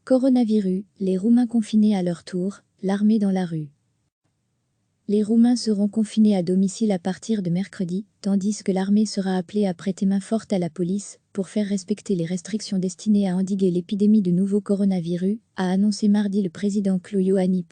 Coronavirus, les Roumains confinés à leur tour, l'armée dans la rue. Les Roumains seront confinés à domicile à partir de mercredi, tandis que l'armée sera appelée à prêter main forte à la police pour faire respecter les restrictions destinées à endiguer l'épidémie de nouveau coronavirus, a annoncé mardi le président Klaus Iohannis.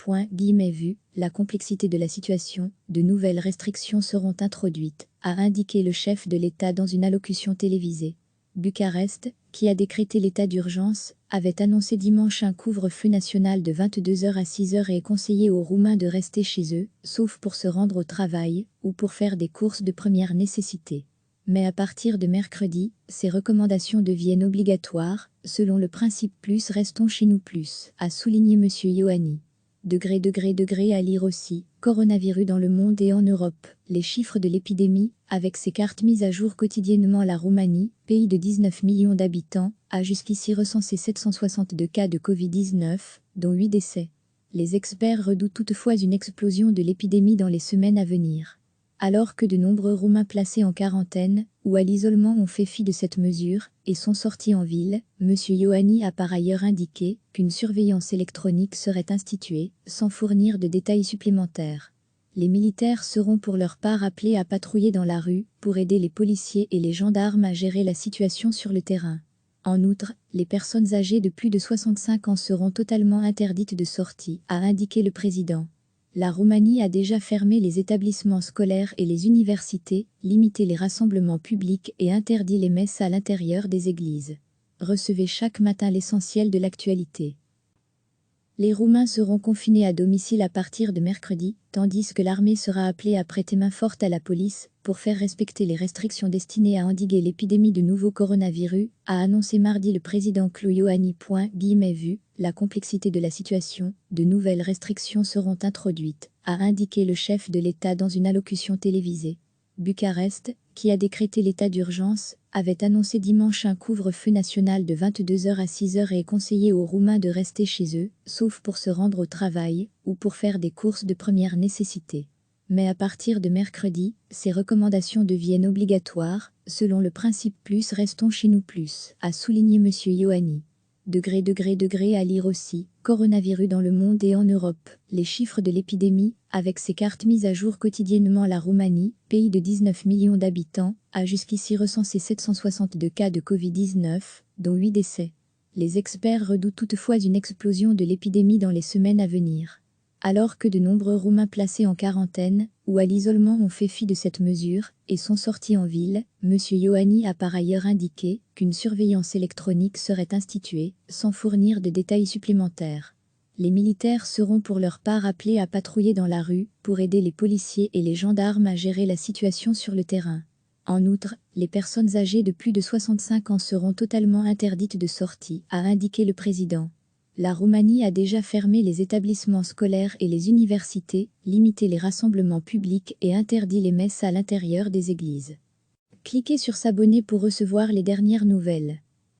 Vu la complexité de la situation, de nouvelles restrictions seront introduites, a indiqué le chef de l'État dans une allocution télévisée. Bucarest, qui a décrété l'état d'urgence, avait annoncé dimanche un couvre-feu national de 22h à 6h et conseillé aux Roumains de rester chez eux, sauf pour se rendre au travail ou pour faire des courses de première nécessité. Mais à partir de mercredi, ces recommandations deviennent obligatoires, selon le principe plus restons chez nous plus, a souligné M. Iohannis. À lire aussi, coronavirus dans le monde et en Europe, les chiffres de l'épidémie, avec ses cartes mises à jour quotidiennement. La Roumanie, pays de 19 millions d'habitants, a jusqu'ici recensé 762 cas de Covid-19, dont 8 décès. Les experts redoutent toutefois une explosion de l'épidémie dans les semaines à venir. Alors que de nombreux Roumains placés en quarantaine ou à l'isolement ont fait fi de cette mesure et sont sortis en ville, M. Iohannis a par ailleurs indiqué qu'une surveillance électronique serait instituée, sans fournir de détails supplémentaires. Les militaires seront pour leur part appelés à patrouiller dans la rue pour aider les policiers et les gendarmes à gérer la situation sur le terrain. En outre, les personnes âgées de plus de 65 ans seront totalement interdites de sortie, a indiqué le président. La Roumanie a déjà fermé les établissements scolaires et les universités, limité les rassemblements publics et interdit les messes à l'intérieur des églises. Recevez chaque matin l'essentiel de l'actualité. Les Roumains seront confinés à domicile à partir de mercredi, tandis que l'armée sera appelée à prêter main forte à la police pour faire respecter les restrictions destinées à endiguer l'épidémie de nouveau coronavirus, a annoncé mardi le président Klaus Iohannis. Vu la complexité de la situation, de nouvelles restrictions seront introduites, a indiqué le chef de l'État dans une allocution télévisée. Bucarest, qui a décrété l'état d'urgence, avait annoncé dimanche un couvre-feu national de 22h à 6h et conseillé aux Roumains de rester chez eux, sauf pour se rendre au travail ou pour faire des courses de première nécessité. Mais à partir de mercredi, ces recommandations deviennent obligatoires, selon le principe plus restons chez nous plus, a souligné M. Iohannis. À lire aussi, coronavirus dans le monde et en Europe, les chiffres de l'épidémie, avec ses cartes mises à jour quotidiennement. La Roumanie, pays de 19 millions d'habitants, a jusqu'ici recensé 762 cas de Covid-19, dont 8 décès. Les experts redoutent toutefois une explosion de l'épidémie dans les semaines à venir. Alors que de nombreux Roumains placés en quarantaine ou à l'isolement ont fait fi de cette mesure et sont sortis en ville, M. Iohannis a par ailleurs indiqué qu'une surveillance électronique serait instituée, sans fournir de détails supplémentaires. Les militaires seront pour leur part appelés à patrouiller dans la rue pour aider les policiers et les gendarmes à gérer la situation sur le terrain. En outre, les personnes âgées de plus de 65 ans seront totalement interdites de sortie, a indiqué le président. La Roumanie a déjà fermé les établissements scolaires et les universités, limité les rassemblements publics et interdit les messes à l'intérieur des églises. Cliquez sur s'abonner pour recevoir les dernières nouvelles.